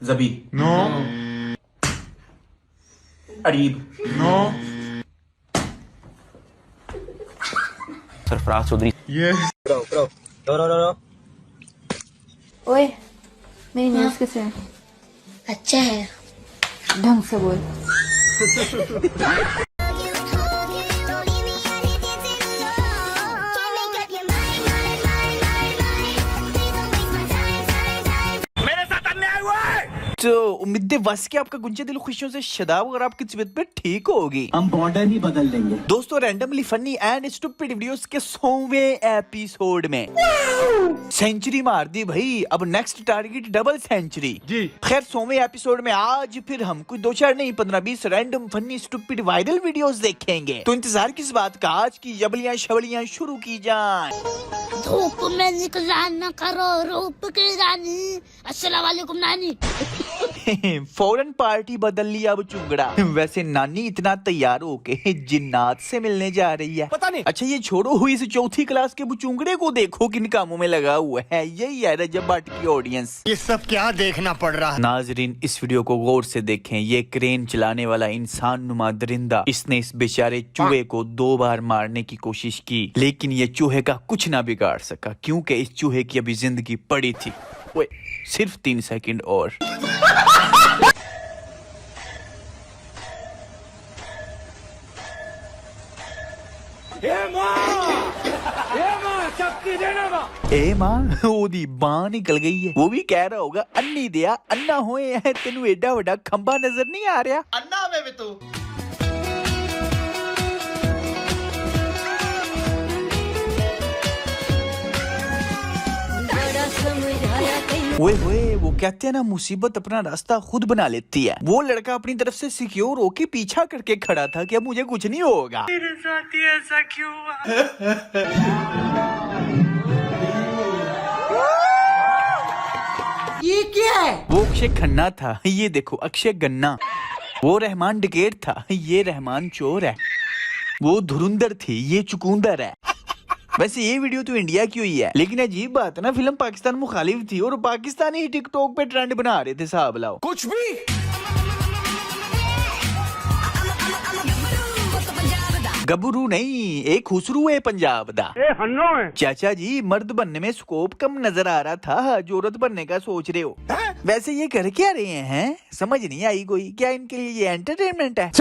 जबी no Areeb no Sarfaraz Chaudhary yes ओए मेरी न्यूज़ कैसे है? अच्छा है। ढंग से बोल। तो उम्मीद बस के आपका गुंजे दिल खुशियों से शदाब और आपकी तबीयत पे ठीक होगी। हम बॉर्डर भी बदल देंगे। दोस्तों randomly funny and stupid videos के 100वें एपिसोड में सेंचुरी मार दी भाई। अब नेक्स्ट टारगेट डबल सेंचुरी जी। खैर 100वें एपिसोड में आज फिर हम कोई 2-4 नहीं 15-20 random funny stupid viral videos देखेंगे। तो इंतजार किस बात का, आज की जबलियां शबलियां शुरू की जाएं। धूप में निकला न करो रूप की रानी। अस्सलाम वालेकुम नानी। फौरन पार्टी बदल लिया अब चुंगड़ा। वैसे नानी इतना तैयार होके जिन्नात से मिलने जा रही है, पता नहीं। अच्छा ये छोड़ो हुई इस चौथी क्लास के बुचुंगड़े को देखो किन कामों में लगा हुआ है। यही है रजब भट्ट की ऑडियंस। ये सब क्या देखना पड़ रहा है। नाजरीन इस वीडियो को गौर से देखें। ये क्रेन चलाने वाला इंसान नुमा दरिंदा, इसने इस बेचारे चूहे को 2 बार मारने की कोशिश की, लेकिन ये चूहे का कुछ ना बिगाड़ सका क्योंकि इस चूहे की अभी जिंदगी पड़ी थी। ओए सिर्फ 3 सेकंड और। ए मां ओदी बां निकल गई है। वो भी कह रहा होगा अन्नी दिया अन्ना होए है, तेनू एडा वड्डा खंबा नजर नहीं आ रहा। अन्ना में भी तू। ओए होए वो कहते हैं ना मुसीबत अपना रास्ता खुद बना लेती है। वो लड़का अपनी तरफ से सिक्योर होके पीछा करके खड़ा था कि अब मुझे कुछ नहीं होगा। मेरे साथ ही ऐसा क्यों हुआ? ये क्या है? वो अक्षय खन्ना था, ये देखो अक्षय गन्ना। वो रहमान डकैत था, ये रहमान चोर है। वो धुरंधर थी, ये चुकंदर है। वैसे ये वीडियो तो इंडिया की हुई है, लेकिन अजीब बात है ना, फिल्म पाकिस्तान मुखालिफ थी और पाकिस्तानी ही टिकटॉक पे ट्रेंड बना रहे थे। साहब लाओ कुछ भी। गबरू नहीं, एक खुसरू है पंजाब दा। हन्नो है। चाचा जी मर्द बनने में स्कोप कम नजर आ रहा था, जो औरत बनने का सोच रहे हो। वैसे ये कर क्या रहे हैं समझ नहीं आई कोई। क्या इनके लिए ये एंटरटेनमेंट है?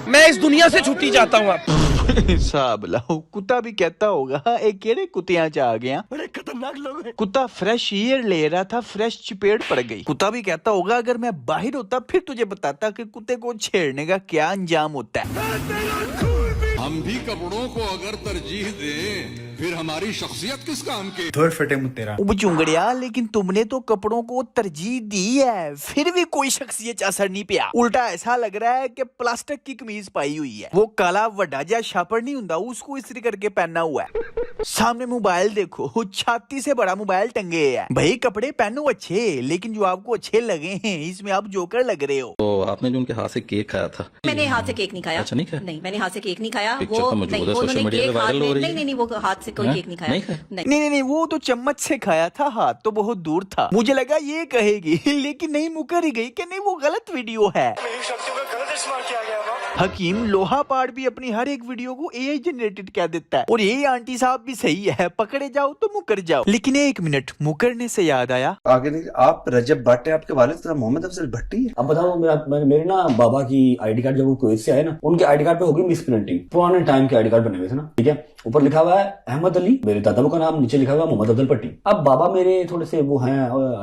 मैं इस दुनिया से छुट्टी चाहता हूँ। साहब लाओ कुत्ता भी कहता होगा एक केड़े कुत्तियां च आ गया। बड़े खतरनाक लोग हैं। कुत्ता फ्रेश एयर ले रहा था, फ्रेश चपेट पड़ गई। कुत्ता भी कहता होगा अगर मैं बाहर होता फिर तुझे बताता कि कुत्ते को छेड़ने का क्या अंजाम होता है। हम भी कपड़ों को अगर तरजीह दें फिर हमारी शख्सियत किस काम की। धोर फटे मुँह तेरा। वो चुंगड़िया लेकिन तुमने तो कपड़ों को तरजीह दी है, फिर भी कोई शख्सियत असर नहीं पिया। उल्टा ऐसा लग रहा है कि प्लास्टिक की कमीज पाई हुई है। वो काला वड्डा जा छापड़ नहीं ਹੁੰਦਾ उसको इस्त्री करके पहना हुआ है। सामने मोबाइल देखो, छाती से बड़ा मोबाइल टंगे है। भाई कपड़े पहनो अच्छे, लेकिन जो आपको अच्छे लगे हैं इसमें आप जोकर लग रहे हो। तो आपने जो उनके हाथ से केक खाया था? मैंने हाथ से केक नहीं खाया। अच्छा नहीं खाया? नहीं मैंने हाथ से केक नहीं खाया। पिक्चर वो तो मौजूद नहीं, है, वो सोशल उन्होंने मीडिया पे केक हाथ वायरल हो में रही है। नहीं वो हाथ से कोई हाँ? केक नहीं खाया। नहीं खाया? नहीं वो तो चम्मच से खाया था, हाथ तो बहुत दूर था। मुझे लगा ये कहेगी लेकिन नहीं, मुकर ही गई कि नहीं वो गलत वीडियो है। हकीम लोहा पाड़ भी अपनी हर एक वीडियो को एआई जनरेटेड कह देता है। और ये आंटी साहब भी सही है, पकड़े जाओ तो मुकर जाओ। लेकिन एक मिनट, मुकरने से याद आया, आगे नहीं, आप रजब भट्ट है, आपके वालिद का मोहम्मद अफजल भट्टी है। अब बताओ मेरे ना बाबा की आईडी कार्ड जब वो कुवैत से आए ना, उनके आईडी कार्ड पे होगी मिस प्रिंटिंग। पुराने टाइम के आईडी कार्ड बने हुए थे ना, ठीक है। ऊपर लिखा हुआ है अहमद अली, मेरे दादा का नाम, नीचे लिखा हुआ मोहम्मद अफजल भट्टी। अब बाबा मेरे थोड़े से वो हैं,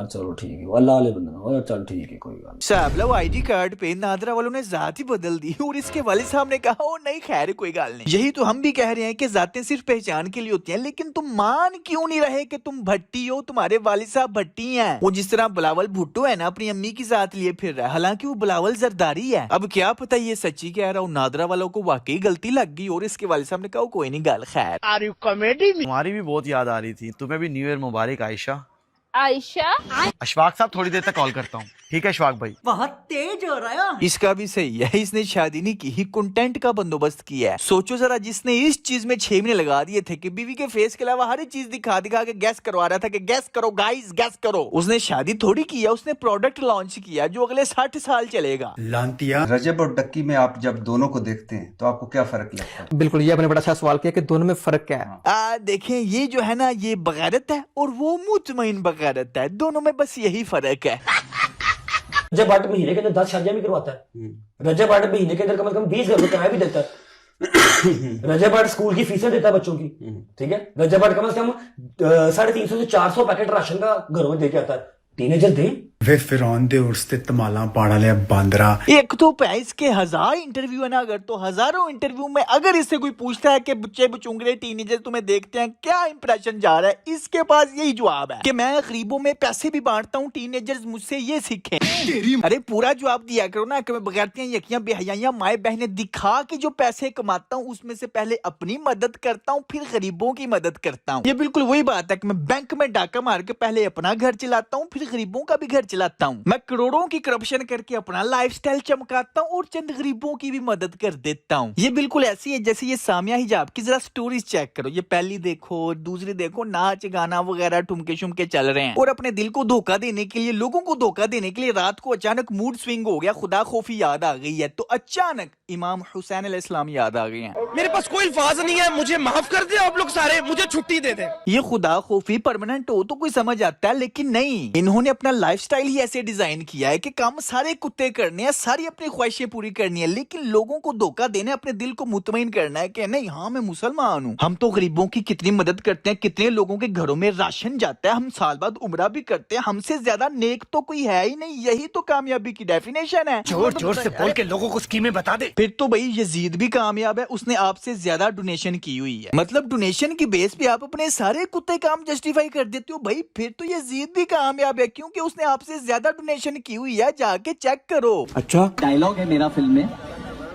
चलो ठीक है, अल्लाह वाले बंदे, चलो ठीक है कोई बात नहीं। साहब लो आईडी कार्ड पे नादरा वालों ने जात ही बदल दी और इसके वालिद साहब ने कहा ओ नहीं खैर कोई गाल नहीं। यही तो हम भी कह रहे हैं कि जातें सिर्फ पहचान के लिए होती हैं, लेकिन तुम मान क्यों नहीं रहे कि तुम भट्टी हो, तुम्हारे वालिद साहब भट्टी हैं। वो जिस तरह बिलावल भुट्टो है ना, अपनी अम्मी की जात लिए फिर रहा है, हालांकि वो बिलावल जरदारी है। अब क्या पता ये सच्ची कह रहा हूँ, नादरा वालों को वाकई गलती लग गई और इसके वालिद साहब ने कहा कोई नहीं गाल खैर। आर यू कॉमेडी में? तुम्हारी भी बहुत याद आ रही थी। तुम्हें भी न्यू ईयर मुबारक आयशा। आयशा। अशफाक साहब थोड़ी देर तक कॉल करता हूँ, ठीक है अशफाक भाई। बहुत तेज हो रहा है। इसका भी सही है, इसने शादी नहीं की ही कंटेंट का बंदोबस्त किया है। सोचो जरा, जिसने इस चीज में 6 महीने लगा दिए थे कि बीवी के फेस के अलावा हर चीज दिखा दिखा के गैस करवा रहा था कि गैस करो गाइस गैस करो, उसने शादी थोड़ी किया, उसने प्रोडक्ट लॉन्च किया जो अगले 60 साल चलेगा। लांतिया। रजब और डक्की में आप जब दोनों को देखते हैं तो आपको क्या फर्क लगता है? बिल्कुल, ये आपने बड़ा अच्छा सवाल किया कि दोनों में फर्क क्या है। देखें, ये जो है ना, ये बगैरत है और वो मुतमईन बगैरत है, दोनों में बस यही फर्क है। रजब भट्ट महीने के अंदर 10 शादियां भी करवाता है। रजब भट्ट महीने के अंदर कम से कम 20 घर को किराया भी देता है। रजब भट्ट स्कूल की फीसें देता है बच्चों की, ठीक है। रजब भट्ट कम से कम 350 से 400 पैकेट राशन का घरों में दे के आता है। टीनेजर दे वे फिरौन दे उर्स ते तमाला पाड़ा ले बांदरा। एक तो पैस के 1000 इंटरव्यू है ना, अगर तो हजारों इंटरव्यू में अगर इससे कोई पूछता है कि बच्चे बुचुंगरे टीनेजर तुम्हें देखते हैं क्या इंप्रेशन जा रहा है, इसके पास यही जवाब है कि मैं गरीबों में पैसे भी बांटता हूँ, टीनेजर्स मुझसे ये सीखें। अरे पूरा जवाब दिया करो ना कि मैं बगैरतियां यकियां बेहयाइयां माए बहने दिखा के जो पैसे कमाता हूँ उसमें से पहले अपनी मदद करता हूँ फिर गरीबों की मदद करता हूँ। ये बिल्कुल वही बात है कि मैं बैंक में डाका मार के पहले अपना घर चलाता हूँ फिर गरीबों का भी घर चलाता हूँ। मैं करोड़ों की करप्शन करके अपना लाइफस्टाइल चमकाता हूँ और चंद गरीबों की भी मदद कर देता हूँ। ये बिल्कुल ऐसी है जैसे ये सामिया हिजाब की जरा स्टोरीज चेक करो, ये पहली देखो दूसरी देखो, नाच गाना वगैरह ठुमके शुमके चल रहे हैं और अपने दिल को धोखा देने के लिए, लोगों को धोखा देने के लिए रात को अचानक मूड स्विंग हो गया, खुदा खौफी याद आ गई है तो अचानक इमाम हुसैन अलैहिस्सलाम याद आ गए हैं। मेरे पास कोई अल्फाज नहीं है, मुझे माफ कर दे आप लोग सारे, मुझे छुट्टी दे दें। ये खुदा खौफी परमानेंट हो तो कोई समझ आता है, लेकिन नहीं, इन्होंने अपना लाइफस्टाइल ही ऐसे डिजाइन किया है कि काम सारे कुत्ते करने हैं, सारी अपनी ख्वाहिशें पूरी करनी है, लेकिन लोगों को धोखा देने, अपने दिल को मुतमईन करना है कि नहीं हाँ मैं मुसलमान हूँ, हम तो गरीबों की कितनी मदद करते हैं, कितने लोगों के घरों में राशन जाता है, हम साल बाद उम्रा भी करते हैं, हमसे ज्यादा नेक तो कोई है ही नहीं। यही तो कामयाबी की डेफिनेशन है। जोर जोर से बोल के लोगों को स्कीमें बता दे। फिर तो भाई यजीद भी कामयाब है, उसने आपसे ज्यादा डोनेशन की हुई है, मतलब डोनेशन की बेस पे आप अपने सारे कुत्ते काम जस्टिफाई कर देते हो भाई, फिर तो यजीद भी कामयाब है क्योंकि उसने आपसे ज्यादा डोनेशन की हुई है, जाके चेक करो। अच्छा डायलॉग है मेरा फिल्म में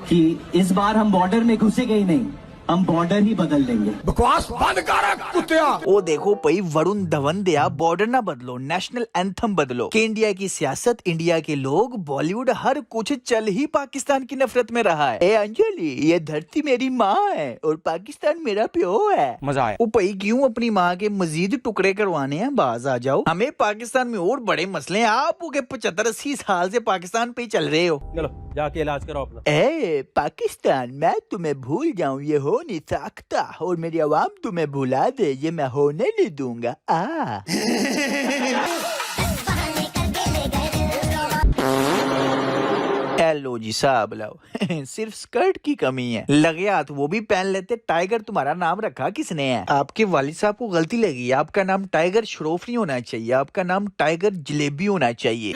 कि इस बार हम बॉर्डर में घुसेंगे ही नहीं, हम बॉर्डर ही बदल देंगे। बकवास बंद कर कुत्तिया। ओ देखो भाई, वरुण धवन दिया बॉर्डर ना बदलो, नेशनल एंथम बदलो कि इंडिया की सियासत, इंडिया के लोग, बॉलीवुड हर कुछ चल ही पाकिस्तान की नफरत में रहा है। ए अंजलि, ये धरती मेरी माँ है और पाकिस्तान मेरा प्यो है। मजा आया। ओ भाई क्यों अपनी माँ के मजीद टुकड़े करवाने हैं, बाज आ जाओ, हमें पाकिस्तान में और बड़े मसले हैं, आप 75-80 साल से पाकिस्तान पे चल रहे हो। चलो जाके इलाज करो अपना। ए पाकिस्तान, मैं तुम्हें भूल जाऊं ये हो नहीं सकता, और मेरी आवाम तुम्हें भुला दे ये मैं होने नहीं दूंगा। हेलो जी साहब लाओ सिर्फ स्कर्ट की कमी है, लगे हाथ वो भी पहन लेते। टाइगर तुम्हारा नाम रखा किसने है? आपके वालिद साहब को गलती लगी, आपका नाम टाइगर श्रॉफ नहीं होना चाहिए, आपका नाम टाइगर जलेबी होना चाहिए।